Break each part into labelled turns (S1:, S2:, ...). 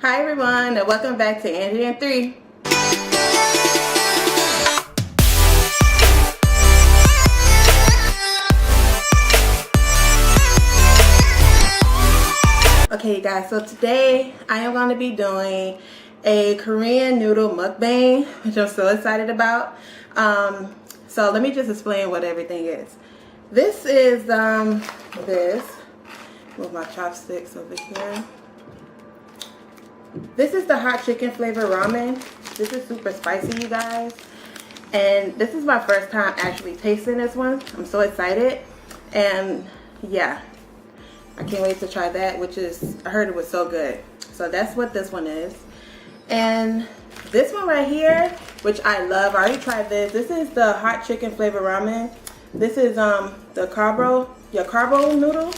S1: Hi everyone, and welcome back to Angie&Three. Okay you guys, so today I am going to be doing a Korean noodle mukbang, which I'm so excited about. So let me just explain what everything is. This is move my chopsticks over here. This is the hot chicken flavor ramen. This is super spicy, you guys. And this is my first time actually tasting this one. I'm so excited. And yeah, I can't wait to try that, I heard it was so good. So that's what this one is. And this one right here, which I love, I already tried this. This is the hot chicken flavor ramen. This is the carbo noodle.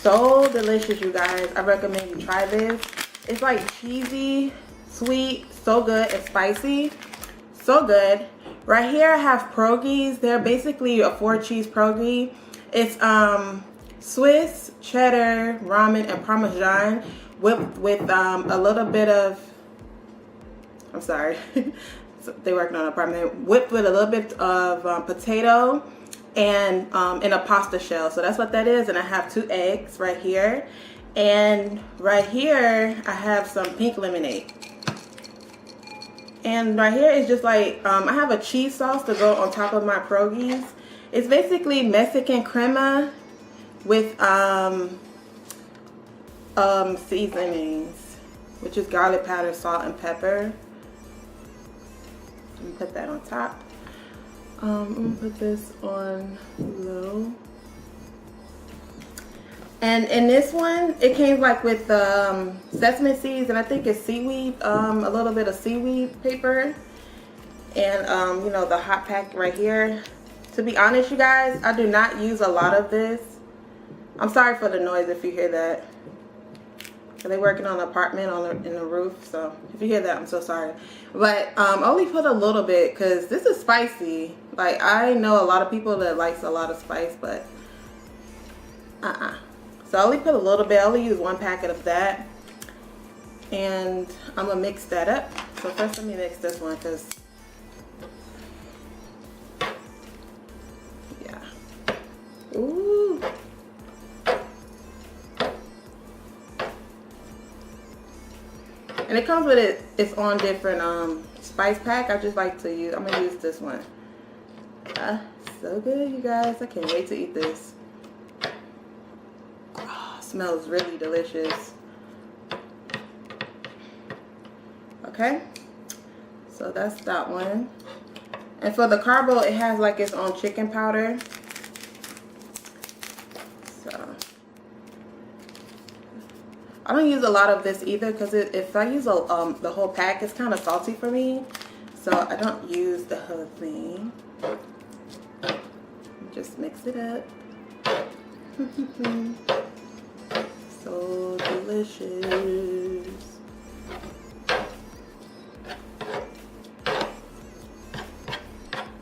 S1: So delicious, you guys. I recommend you try this. It's like cheesy, sweet, so good, and spicy. So good. Right here I have pierogies. They're basically a 4-cheese pierogi. It's Swiss, cheddar, ramen, and parmesan with a little bit of, I'm sorry, they working on an apartment, whipped with a little bit of potato and in a pasta shell. So that's what that is. And I have 2 eggs right here. And right here I have some pink lemonade. And right here is just like, I have a cheese sauce to go on top of my pierogies. It's basically Mexican crema with seasonings, which is garlic powder, salt, and pepper. Let me put that on top. I'm gonna put this on low. And in this one, it came like with sesame seeds, and I think it's seaweed, a little bit of seaweed paper, and you know, the hot pack right here. To be honest, you guys, I do not use a lot of this. I'm sorry for the noise if you hear that. They're working on an apartment in the roof, so if you hear that, I'm so sorry. But only put a little bit because this is spicy. Like, I know a lot of people that likes a lot of spice, but So I only put a little bit. I only use 1 packet of that, and I'm gonna mix that up. So first, let me mix this one because yeah. Ooh. And it comes with its own different spice pack. I just like to use, I'm gonna use this one. So good, you guys. I can't wait to eat this. Oh, smells really delicious. Okay, so that's that one. And for the carbo, it has like its own chicken powder. So I don't use a lot of this either because if I use the whole pack, it's kind of salty for me. So I don't use the whole thing. Just mix it up. So delicious.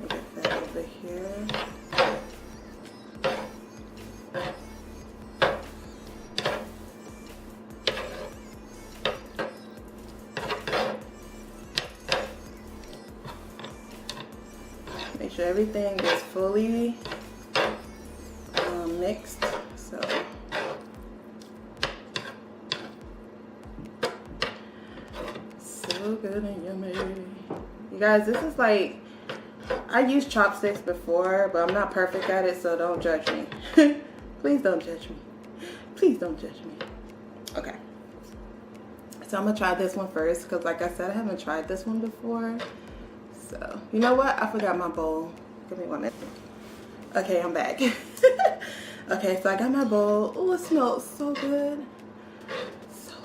S1: Get that over here. Make sure everything is fully mixed. So good and yummy. You guys, this is like, I used chopsticks before, but I'm not perfect at it, so don't judge me. Please don't judge me. Please don't judge me. Okay. So I'm gonna try this one first because like I said, I haven't tried this one before. So, you know what? I forgot my bowl. Give me 1 minute. Okay, I'm back. Okay, so I got my bowl. Oh, it smells so good. So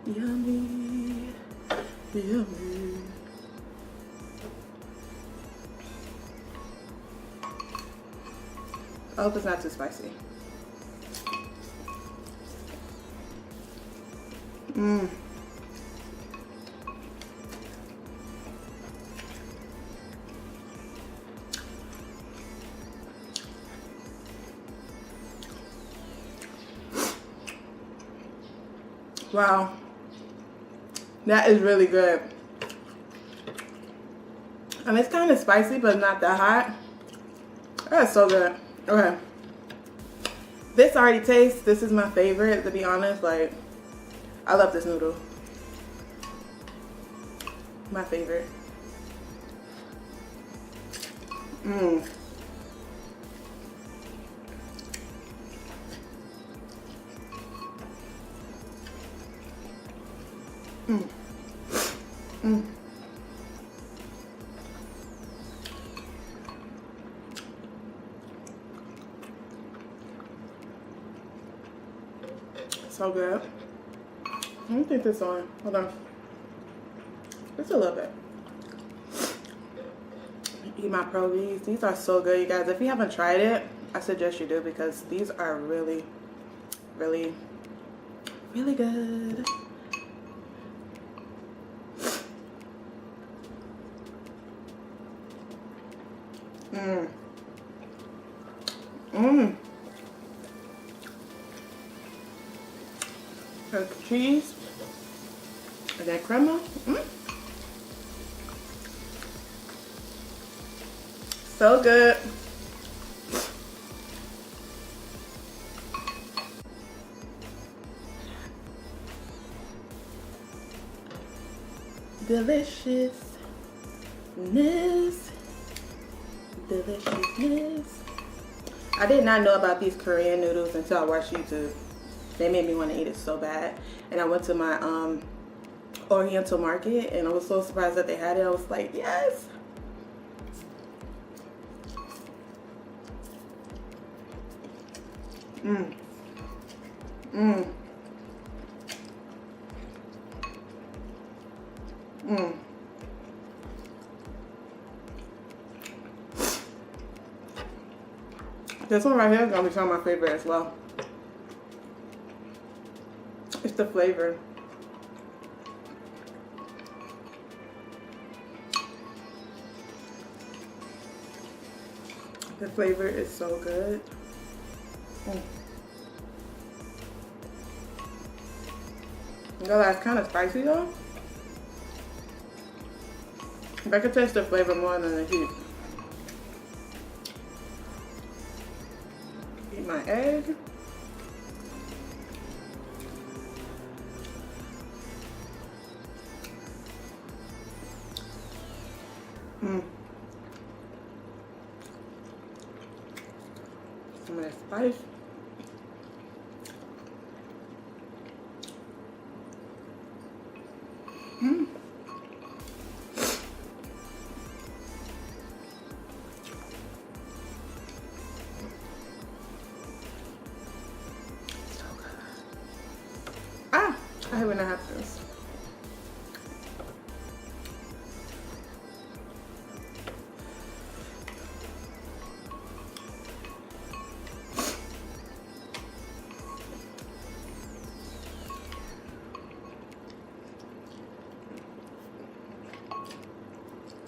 S1: good. Yummy. Yummy. I hope it's not too spicy. Mmm. Wow. That is really good. And it's kind of spicy, but not that hot. That's so good. Okay. This already tastes, this is my favorite, to be honest. Like, I love this noodle. My favorite. Mmm. Mmm. Mmm. So good. Let me think this on. Hold on. Just a little bit. Eat my Provies. These are so good, you guys. If you haven't tried it, I suggest you do because these are really, really, really good. Mmm. Mmm. The cheese and that crema. Mmm. So good. Deliciousness. Deliciousness. I did not know about these Korean noodles until I watched YouTube. They made me want to eat it so bad. And I went to my Oriental market and I was so surprised that they had it. I was like, yes. Mmm. Mmm. Mmm. This one right here is gonna be some of my favorite as well. It's the flavor. The flavor is so good. Mm. It's kind of spicy though. But I can taste the flavor more than the heat. Eat my egg. Mmm. Some of that spice. Mmm. So good. Ah, I hate when that happens.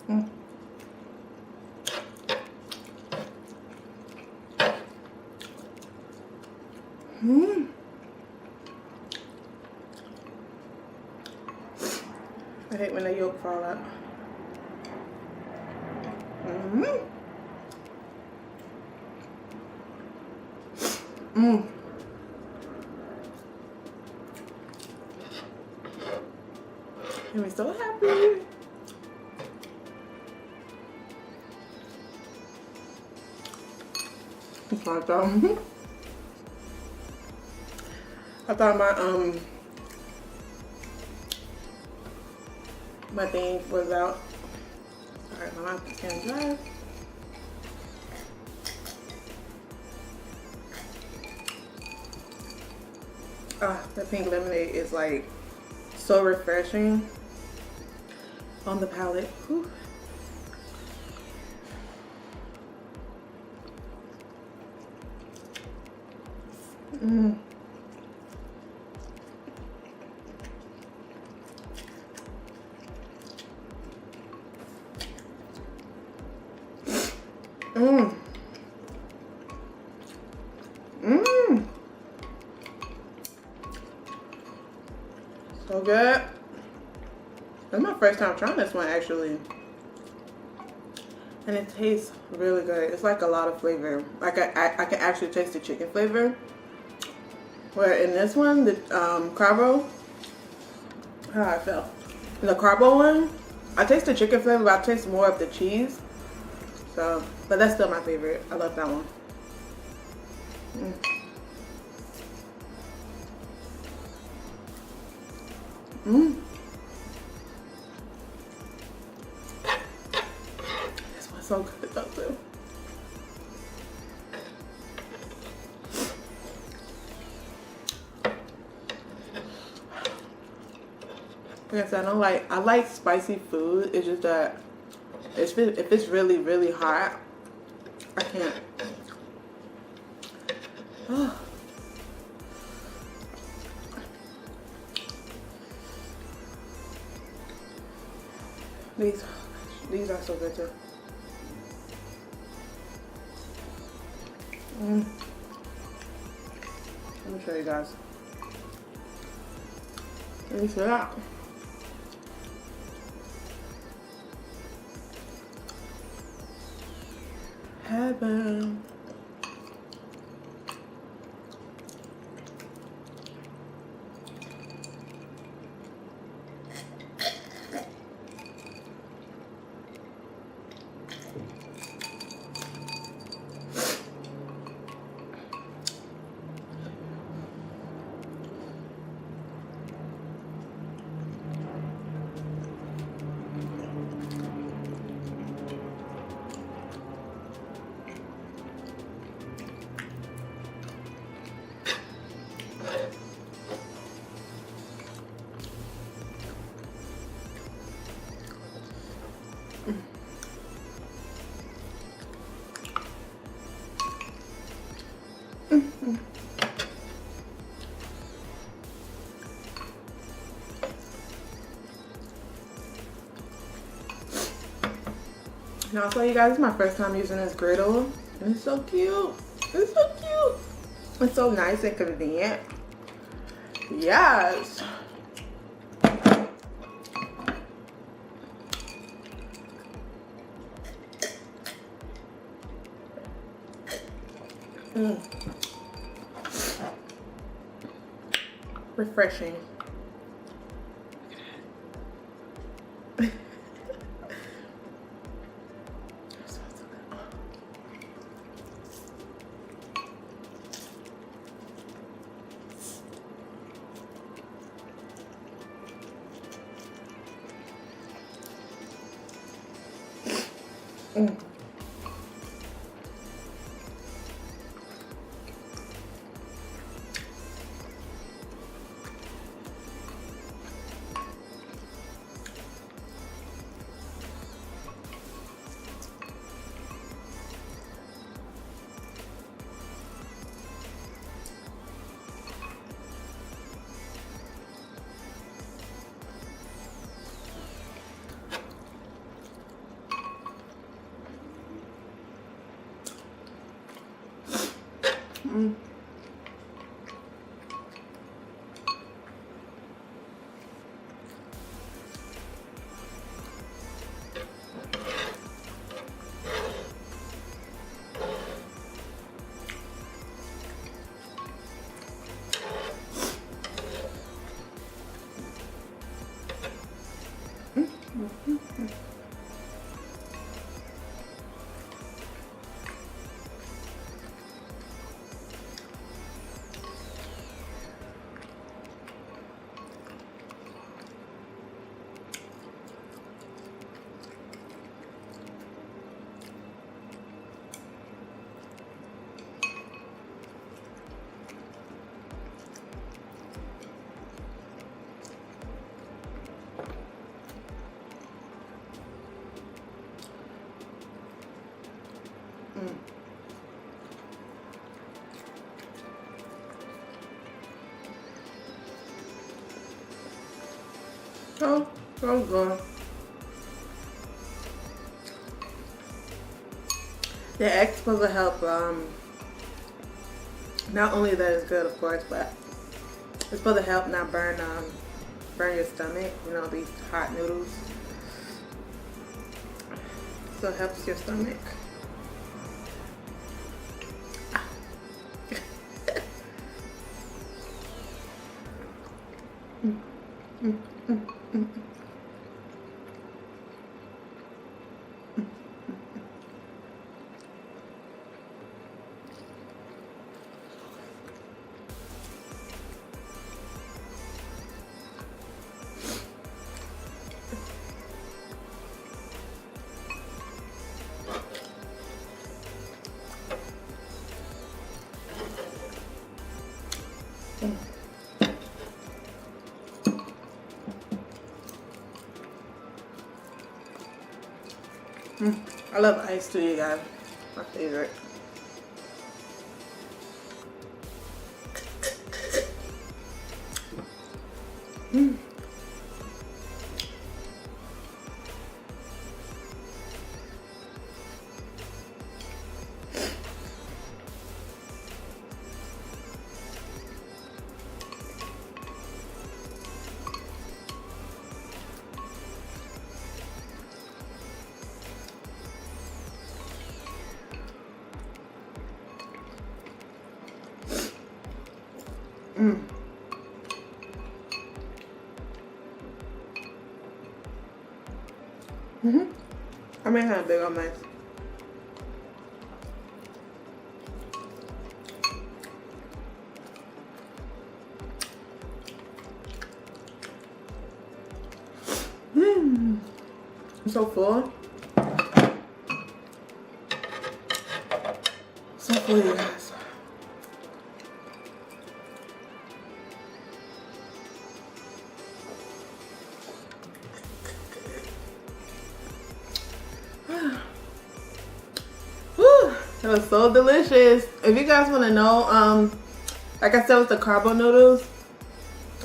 S1: Mm. Mm. I hate when the yolk fall out. Mm. Mm. I'm so happy. I thought my thing was out. Alright, my mouth can dry. The pink lemonade is like so refreshing on the palate. Whew. Mm. Mm. Mm. So good. It's my first time trying this one actually. And it tastes really good. It's like a lot of flavor. Like I can actually taste the chicken flavor. Where in this one, the carbo, how I felt. In the carbo one, I taste the chicken flavor, but I taste more of the cheese. So, but that's still my favorite. I love that one. This one's so good though too. Like I said, I like spicy food. It's just that if it's really, really hot, I can't. Oh. These are so good too. Let me show you guys. Let me see that. Heaven. Now I'll tell you guys, it's my first time using this griddle, and it's so cute. It's so cute. It's so nice and convenient. Yes. Refreshing. So good. The egg's supposed to help, not only that it's good of course, but it's supposed to help not burn burn your stomach, you know, these hot noodles. So it helps your stomach. I love ice too, you guys. My favorite. I may have big on mine. I'm so full. So full, you guys. It was so delicious. If you guys want to know, like I said with the carbo noodles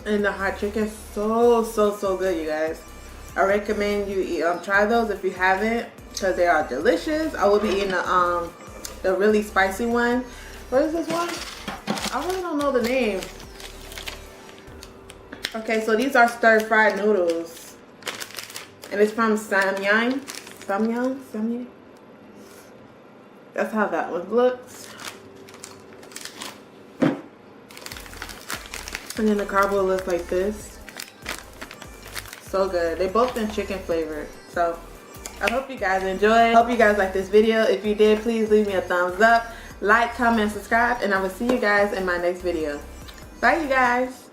S1: and the hot chicken, so good, you guys. I recommend you try those if you haven't, because they are delicious. I will be eating the really spicy one. What is this one? I really don't know the name. Okay, so these are stir-fried noodles, and it's from Samyang. Samyang. That's how that one looks. And then the carbo looks like this. So good. They both been chicken flavored. So I hope you guys enjoyed. Hope you guys like this video. If you did, please leave me a thumbs up, like, comment, subscribe, and I will see you guys in my next video. Bye, you guys.